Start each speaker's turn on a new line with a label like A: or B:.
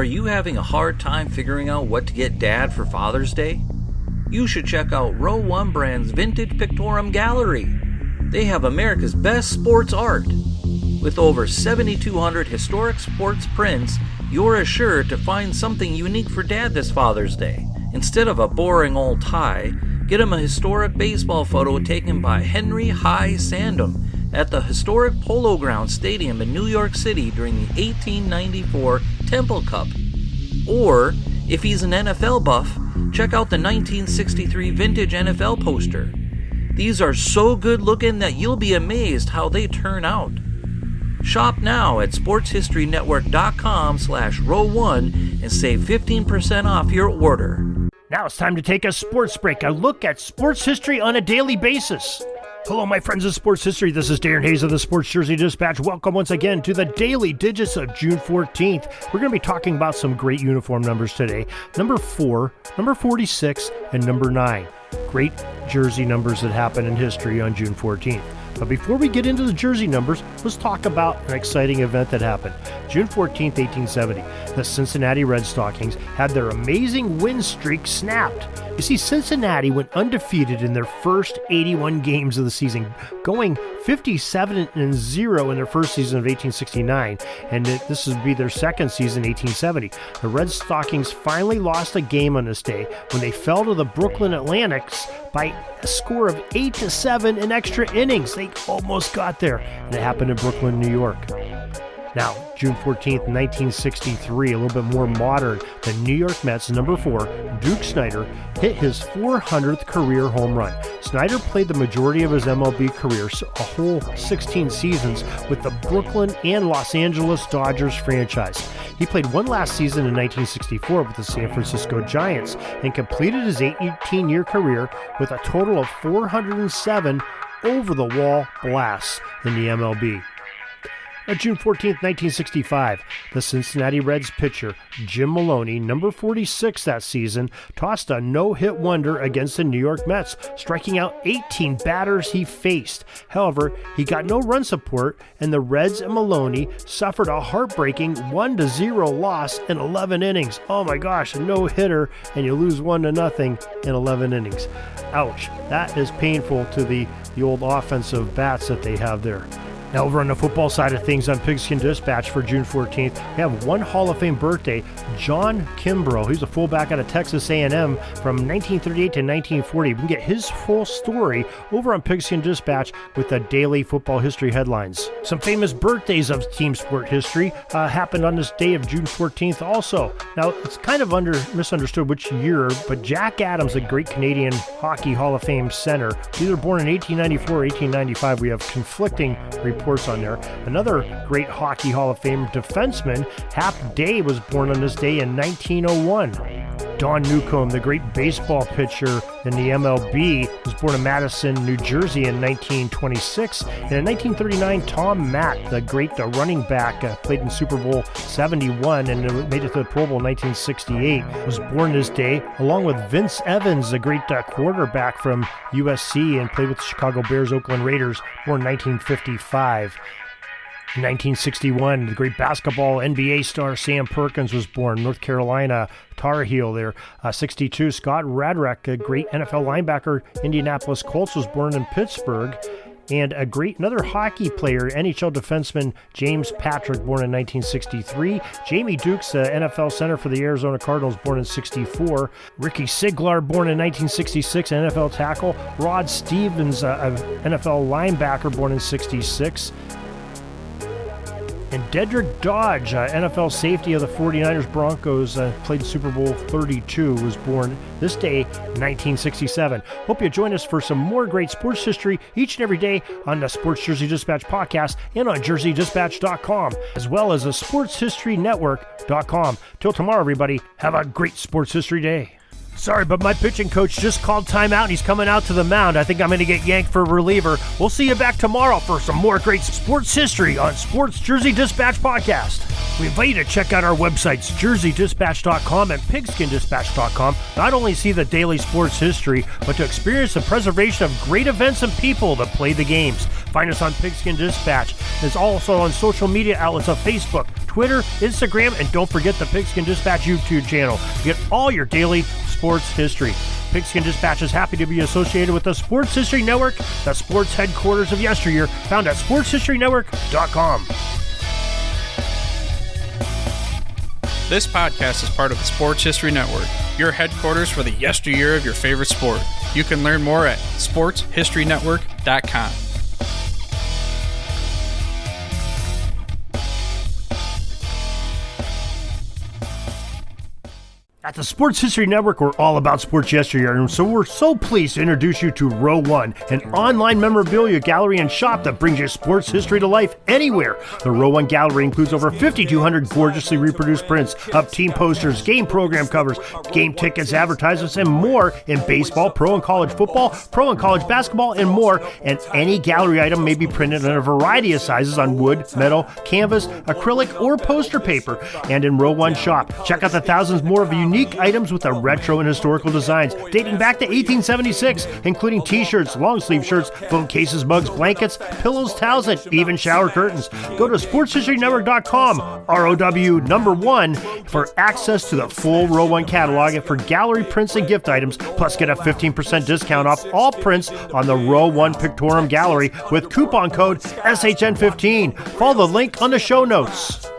A: Are you having a hard time figuring out what to get Dad for Father's Day? You should check out Row 1 Brand's Vintage Pictorum Gallery. They have America's best sports art. With over 7,200 historic sports prints, you're assured to find something unique for Dad this Father's Day. Instead of a boring old tie, get him a historic baseball photo taken by Henry High Sandham at the historic Polo Grounds Stadium in New York City during the 1894 Temple Cup. Or, if he's an NFL buff, check out the 1963 vintage NFL poster. These are so good looking that you'll be amazed how they turn out. Shop now at sportshistorynetwork.com/row1 and save 15% off your order.
B: Now it's time to take a sports break, a look at sports history on a daily basis. Hello, my friends of sports history. This is Darren Hayes of the Sports Jersey Dispatch. Welcome once again to the Daily Digits of June 14th. We're going to be talking about some great uniform numbers today. Number 4, number 46, and number 9. Great jersey numbers that happen in history on June 14th. But before we get into the jersey numbers, let's talk about an exciting event that happened. June 14th, 1870, the Cincinnati Red Stockings had their amazing win streak snapped. You see, Cincinnati went undefeated in their first 81 games of the season, going 57-0 in their first season of 1869, and this would be their second season, 1870. The Red Stockings finally lost a game on this day when they fell to the Brooklyn Atlantics by a score of 8-7 in extra innings. They almost got there, and it happened in Brooklyn, New York. Now, June 14th, 1963, a little bit more modern, the New York Mets' number 4, Duke Snider, hit his 400th career home run. Snider played the majority of his MLB career, a whole 16 seasons, with the Brooklyn and Los Angeles Dodgers franchise. He played one last season in 1964 with the San Francisco Giants and completed his 18-year career with a total of 407 over-the-wall blasts in the MLB. On June 14, 1965, the Cincinnati Reds pitcher Jim Maloney, number 46 that season, tossed a no-hit wonder against the New York Mets, striking out 18 batters he faced. However, he got no run support, and the Reds and Maloney suffered a heartbreaking 1-0 loss in 11 innings. Oh my gosh, a no-hitter, and you lose 1-0 in 11 innings. Ouch, that is painful to the old offensive bats that they have there. Now, over on the football side of things on Pigskin Dispatch for June 14th, we have one Hall of Fame birthday, John Kimbrough. He's a fullback out of Texas A&M from 1938 to 1940. We can get his full story over on Pigskin Dispatch with the daily football history headlines. Some famous birthdays of team sport history happened on this day of June 14th also. Now, it's kind of misunderstood which year, but Jack Adams, a great Canadian Hockey Hall of Fame center, either born in 1894 or 1895. We have conflicting reports on there. Another great Hockey Hall of Fame defenseman, Hap Day, was born on this day in 1901. Don Newcomb, the great baseball pitcher in the MLB, was born in Madison, New Jersey in 1926. And in 1939, Tom Mack, the great running back, played in Super Bowl 71 and made it to the Pro Bowl in 1968, was born this day, along with Vince Evans, the great quarterback from USC and played with the Chicago Bears, Oakland Raiders, born in 1955. In 1961, the great basketball NBA star Sam Perkins was born, North Carolina Tar Heel there. 62, Scott Radrick, a great NFL linebacker, Indianapolis Colts, was born in Pittsburgh. And another hockey player, NHL defenseman James Patrick, born in 1963. Jamie Dukes, NFL center for the Arizona Cardinals, born in 64. Ricky Siglar, born in 1966, NFL tackle. Rod Stevens, NFL linebacker, born in 66. And Dedrick Dodge, NFL safety of the 49ers Broncos, played Super Bowl 32, was born this day, 1967. Hope you join us for some more great sports history each and every day on the Sports Jersey Dispatch podcast and on jerseydispatch.com, as well as the sportshistorynetwork.com. Till tomorrow, everybody, have a great sports history day. Sorry, but my pitching coach just called timeout and he's coming out to the mound. I think I'm going to get yanked for reliever. We'll see you back tomorrow for some more great sports history on Sports Jersey Dispatch Podcast. We invite you to check out our websites, jerseydispatch.com and pigskindispatch.com. Not only see the daily sports history, but to experience the preservation of great events and people that play the games. Find us on Pigskin Dispatch. It's also on social media outlets of Facebook, Twitter, Instagram, and don't forget the Pigskin Dispatch YouTube channel to get all your daily sports history. Pigskin Dispatch is happy to be associated with the Sports History Network, the sports headquarters of yesteryear, found at sportshistorynetwork.com.
C: This podcast is part of the Sports History Network, your headquarters for the yesteryear of your favorite sport. You can learn more at sportshistorynetwork.com.
B: At the Sports History Network, we're all about sports yesteryear, and so we're so pleased to introduce you to Row 1, an online memorabilia gallery and shop that brings your sports history to life anywhere. The Row 1 gallery includes over 5,200 gorgeously reproduced prints of team posters, game program covers, game tickets, advertisements, and more in baseball, pro and college football, pro and college basketball, and more. And any gallery item may be printed in a variety of sizes on wood, metal, canvas, acrylic, or poster paper. And in Row 1 shop, check out the thousands more of unique items with the retro and historical designs dating back to 1876, including t-shirts, long sleeve shirts, phone cases, mugs, blankets, pillows, towels, and even shower curtains. Go to sportshistorynetwork.com, ROW1, for access to the full Row 1 catalog and for gallery prints and gift items, plus get a 15% discount off all prints on the Row 1 Pictorum Gallery with coupon code SHN15. Follow the link on the show notes.